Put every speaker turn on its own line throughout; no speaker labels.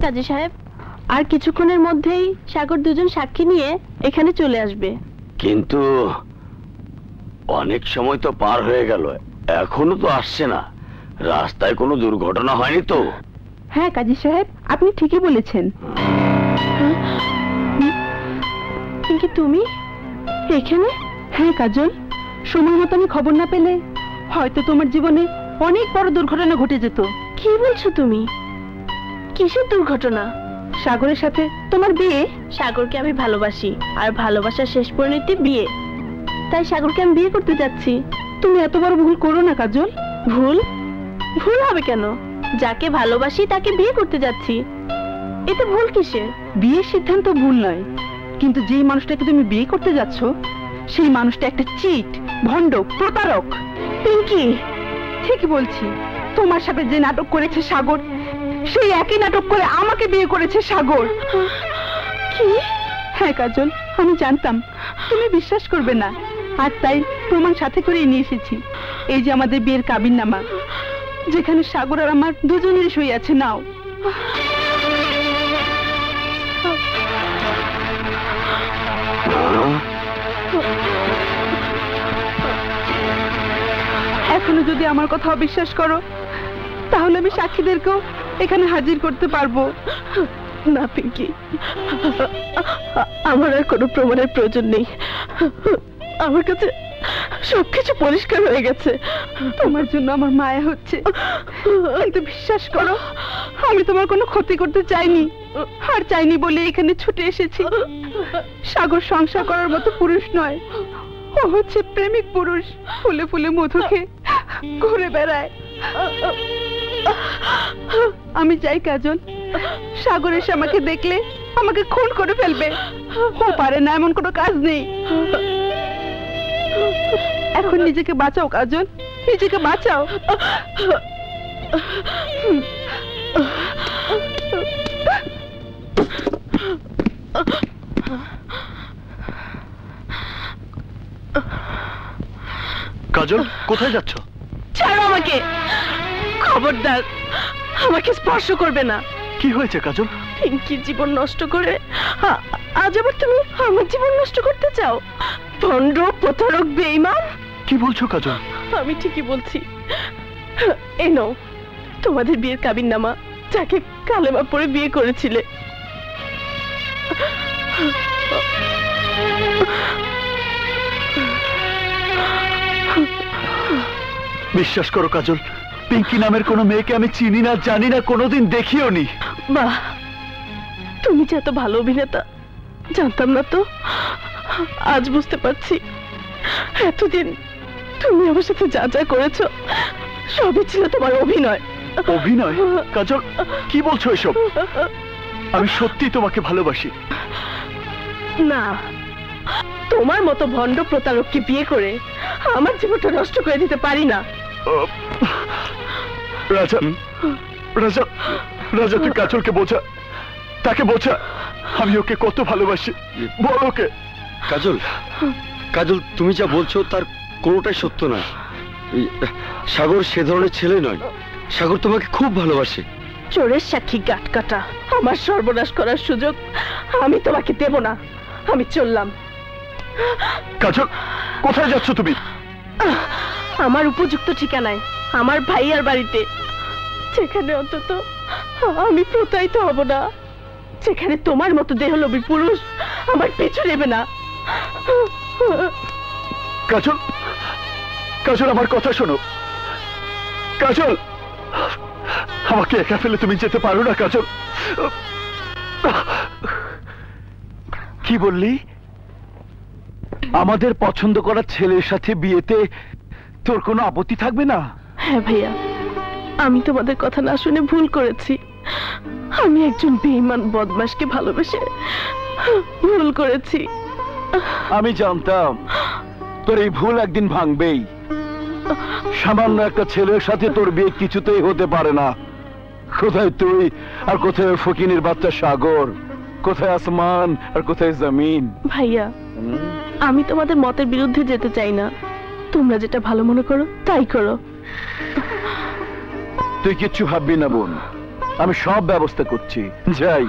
কাজী সাহেব, আর কিছুক্ষণের মধ্যেই সাগর দুজন সাক্ষী নিয়ে এখানে চলে আসবে।
কিন্তু অনেক সময় তো পার হয়ে গেল, এখনো তো আসছে না। রাস্তায় কোনো দুর্ঘটনা হয়নি তো?
হ্যাঁ কাজী সাহেব, আপনি ঠিকই বলেছেন।
পিঙ্কি, তুমি এখানে?
হ্যাঁ কাজল, সময় মতো আমি খবর না পেলে হয়তো তোমার জীবনে অনেক বড় দুর্ঘটনা ঘটে যেত।
কি বলছো তুমি? কিসের দুর্ঘটনা?
সাগরের সাথে তোমার বিয়ে।
সাগরকে আমি ভালোবাসি, আর ভালোবাসার শেষ পরিণতি বিয়ে। তাই সাগরকে আমি বিয়ে করতে যাচ্ছি।
তুমি এত বড় ভুল করো না কাজল।
ভুল? ভুল হবে কেন? যাকে ভালোবাসি তাকে বিয়ে করতে যাচ্ছি, এতে ভুল কিসের?
বিয়ের সিদ্ধান্ত ভুল নয়, কিন্তু যেই মানুষটাকে তুমি বিয়ে করতে যাচ্ছ সেই মানুষটা একটা চিট, ভণ্ড, প্রতারক।
পিঙ্কি,
ঠিকই বলছি। তোমার সাথে যে নাটক করেছে সাগর, সেই একই নাটক করে আমাকে বিয়ে করেছে সাগর।
কি?
হ্যাঁ কাজল, আমি জানতাম তুমি বিশ্বাস করবে না, আর তাই প্রমাণ সাথে করে নিয়ে এসেছি। এই যে আমাদের বিয়ের কাবিননামা, যেখানে সাগর আর আমার দুজনেরই সই আছে। নাও। এখনো যদি আমার কথা অবিশ্বাস করো, তাহলে আমি সাক্ষীদেরকেও এখানে হাজির করতে পারবো।
না পিঙ্কি, আমার আর কোনো প্রমাণের প্রয়োজন নেই। আমার কাছে সবকিছু পরিষ্কার হয়ে গেছে।
তোমার জন্য আমার মায়া হচ্ছে, কিন্তু বিশ্বাস করো আমি তোমার কোনো ক্ষতি করতে চাইনি, আর চাইনি বলে এখানে ছুটে এসেছি। সাগর সংসার করার মতো পুরুষ নয়, ও হচ্ছে প্রেমিক পুরুষ। ফুলে ফুলে মধু খেয়ে ঘুরে বেড়ায়। আমি চাই কাজল, সাগর এসে আমাকে দেখলে আমাকে খুন করে ফেলবে। ও পারে না, এমন কোনো কাজ নেই। এখন নিজেকে বাঁচাও কাজল, নিজেকে বাঁচাও।
কাজল, কোথায় যাচ্ছ?
ছাড়ো আমাকে, খবরদার আমাকে স্পর্শ করবে না।
কি হয়েছে কাজল?
পিঙ্কির জীবন নষ্ট করে আজ আবার তুমি আমার জীবন নষ্ট করতে চাও? ভণ্ড, প্রতারক, বেঈমান।
কি বলছো কাজল?
আমি ঠিকই বলছি। এই নাও তোমাদের বিয়ের কাবিননামা, যাকে কালেমা পড়ে বিয়ে করেছিলে।
বিশ্বাস করো কাজল, পিঙ্কি নামের কোনো মেয়েকে আমি চিনি না, জানি না, কোনোদিন দেখিও নি।
বাহ, তুমি যে এত ভালো অভিনেতা জানতাম না তো। আজ বুঝতে পারছি, এতদিন তুমি আমার সাথে যা যা করেছো সবই ছিল তোমার অভিনয়।
অভিনয়? কাজল, কি বলছো এসব? আমি সত্যি তোমাকে ভালোবাসি।
না, তোমার মতো ভণ্ড প্রতারককে বিয়ে করে আমার জীবনটা নষ্ট করে দিতে পারি না।
রাজা, রাজা, রাজা, তুই কাজলকে বোঝা, তাকে বোঝা আমি ওকে কত ভালোবাসি। বল ওকে।
কাজল, কাজল, তুমি যা বলছো তার কোনোটাই সত্য না। সাগর সে ধরনের ছেলে নয়। সাগর তোমাকে খুব ভালোবাসে।
চোরের সাক্ষী গাট কাটা, আমার সর্বনাশ করার সুযোগ আমি তোমাকে দেব না। আমি চললাম।
কাজল, কোথায় যাচ্ছ তুমি?
আমার উপযুক্ত ঠিকানায়, আমার ভাইয়ার বাড়িতে, যেখানে অন্তত আমি প্রতারিত হব না, যেখানে তোমার মতো দেহলোভী পুরুষ আমার পিছু নেবে না।
কাজল, কাজল, আমার কথা শোনো। কাজল, আমাকে একা ফেলে তুমি যেতে পারো না কাজল। কি বললি? আমাদের পছন্দ করা ছেলের সাথে বিয়েতে তোর কোনো আপত্তি থাকবে না?
হ্যাঁ ভাইয়া, আমি তোমাদের কথা না শুনে ভুল করেছি। আমি একজন বেঈমান বদমাশকে ভালোবেসে ভুল করেছি।
আমি জানতাম তোর এই ভুল একদিন ভাঙবেই। সামান্য একটা ছেলের সাথে তোর বিয়ে কিছুতেই হতে পারে না। কোথায় তুই আর কোথায় ফকিনের বাচ্চা সাগর? কোথায় আসমান আর কোথায় জমিন?
ভাইয়া, আমি তোমাদের মতের বিরুদ্ধে যেতে চাই না। তোমরা যেটা ভালো মনে করো তাই করো।
তুই কিচ্ছু ভাববি না বোন, আমি সব ব্যবস্থা করছি। যাই,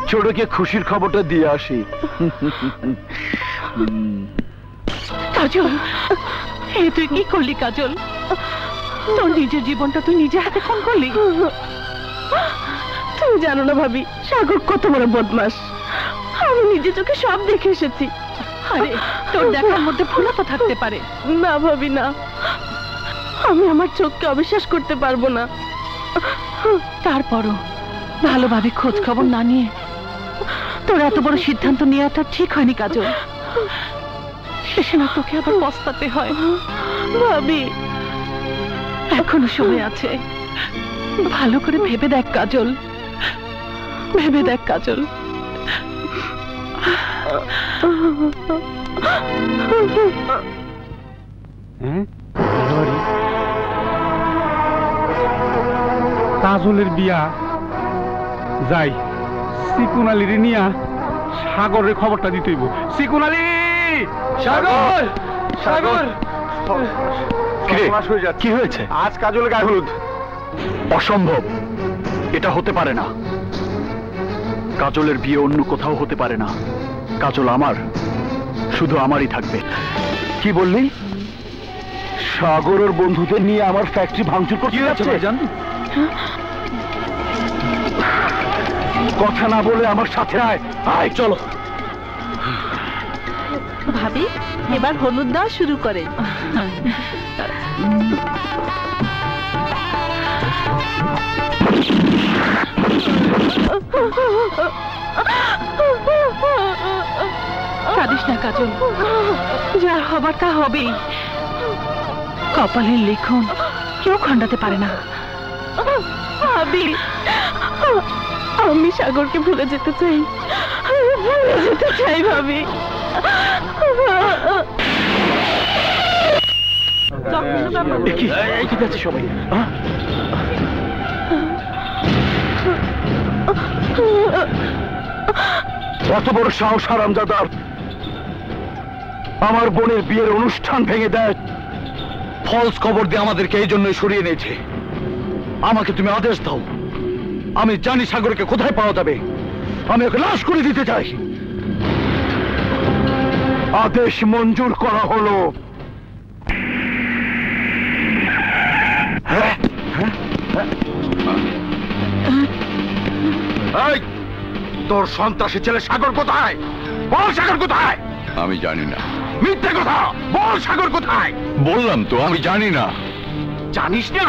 ছোটকে খুশির খবরটা দিয়ে আসি।
কাজল, এ তুই কি করলি কাজল? তোর নিজের জীবনটা তুই নিজে হাতে খুন করলি।
তুমি জানো না ভাবি, সাগর কত বড় বদমাস। আমি নিজে চোখে সব দেখে এসেছি।
আরে তোর দেখার মধ্যে ভুলও তো থাকতে পারে।
না ভাবি না, আমি আমার চোখকে অবিশ্বাস করতে পারবো না।
তারপরও ভালোভাবে খোঁজ খবর না নিয়ে তোর এত বড় সিদ্ধান্ত নেওয়াটা ঠিক হয়নি কাজল। শেষে না তোকে আবার পস্তাতে হয়।
ভাবি,
এখনো সময় আছে, ভালো করে ভেবে দেখ কাজল, ভেবে দেখ কাজল।
কাজলের বিয়া, যাই চিকুন আলীর নিয়া সাগরের খবরটা দিতে হইব। চিকুন আলী!
সাগর! সাগর! কি হয়েছে?
আজ কাজলের গায়ে হলুদ।
অসম্ভব, এটা হতে পারে না। কাজলের বিয়ে অন্য কোথাও হতে পারে না। কাজল আমার, শুধু আমারই থাকবে। কি বললি? সাগর ওর বন্ধুদের নিয়ে আমার ফ্যাক্টরি ভাঙচুর করতে যাচ্ছে? কথা না বলে আমার সাথে আয়। আয়, চলো।
ভাবি, এবার হলুদ দেওয়া শুরু করেন।
কাঁদিস না কাজল, যা হবার তা হবেই। কপালের লিখন কেউ খণ্ডাতে পারে না।
ভাবি, আমি সাগরকে ভুলে যেতে চাই, ভুলে যেতে চাই ভাবি।
কি যাচ্ছে সবাই? এত বড় সাহস হারামজাদার, আমার বোনের বিয়ের অনুষ্ঠান ভেঙে দেয়। ফলস খবর দিয়ে আমাদেরকে এই জন্যই সরিয়ে নিয়েছে। আমাকে তুমি আদেশ দাও, আমি জানি সাগরকে কোথায় পাওয়া যাবে। আমি ওকে লাশ করে দিতে চাই। আদেশ মঞ্জুর করা হলো। তোর সন্ত্রাসী ছেলে সাগর কোথায়? বল সাগর কোথায়?
আমি জানি না।
মিথ্যে কথা বল, সাগর কোথায়?
বললাম তো আমি জানি না।
জানিস না?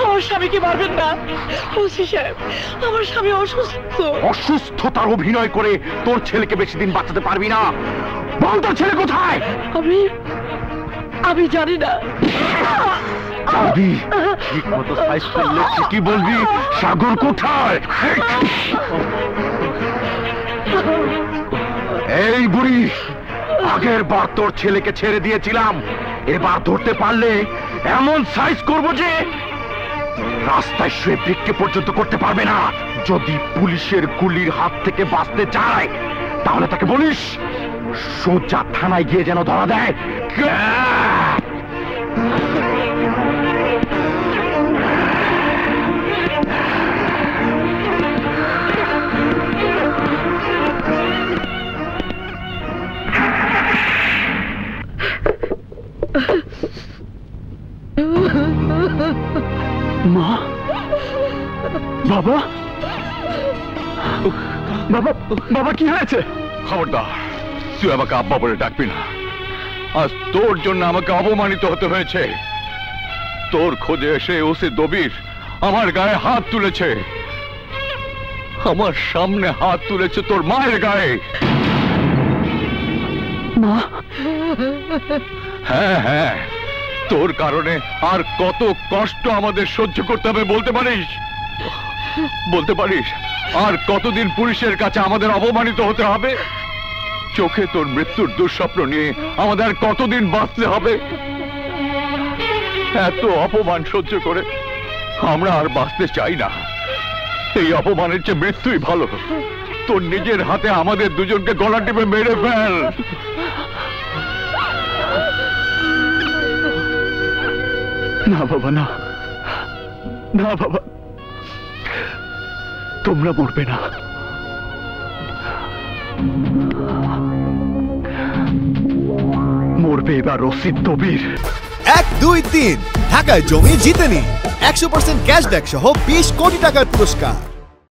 আমার স্বামীকে মারবেন না ওসি সাহেব, আমার স্বামী অসুস্থ।
অসুস্থতার অভিনয় করে তোর ছেলেকে বেশি দিন বাঁচাতে পারবি না। বল তোর ছেলে কোথায়?
আমি জানি না।
ঠিক মতো সাইজ করলে ঠিকই বলবি সাগর কোথায়। এই বুড়ি, আগের বার তোর ছেলেকে ছেড়ে দিয়েছিলাম, এবার ধরতে পারলে এমন সাইজ করব যে রাস্তায় শুয়ে ভিক্ষে পর্যন্ত করতে পারবে না। যদি পুলিশের গুলির হাত থেকে বাঁচতে চায় তাহলে তাকে বলিস সোজা থানায় গিয়ে যেন ধরা দেয়। মা, বাবা, বাবা, বাবা কি হয়েছে?
খবরদার, তুই আমাকে আব্বা বলে ডাকবি না। আজ তোর জন্য আমাকে অপমানিত হতে হয়েছে। তোর খোঁজে এসে ওসি দবির আমার গায়ে হাত তুলেছে, আমার সামনে হাত তুলেছে তোর মায়ের গায়ে।
মা?
হ্যাঁ হ্যাঁ, তোর কারণে আর কত কষ্ট আমাদের সহ্য করতে হবে বলতে পারিস? বলতে পারিস আর কতদিন পুলিশের কাছে আমাদের অপমানিত হতে হবে? চোখে তোর মৃত্যুর দুঃস্বপ্ন নিয়ে আমাদের কতদিন বাঁচতে হবে? এত অপমান সহ্য করে আমরা আর বাঁচতে চাই না। এই অপমানের চেয়ে মৃত্যুই ভালো। তোর নিজের হাতে আমাদের দুজনকে গলা টিপে মেরে ফেল।
না বাবা, না না বাবা, তোমরা মরবে না। মরবে এবার রশিদ দবির।
1, 2, 3 ঢাকায় জমি জিতে নিন 100% ক্যাশব্যাক সহ 20 কোটি টাকার পুরস্কার।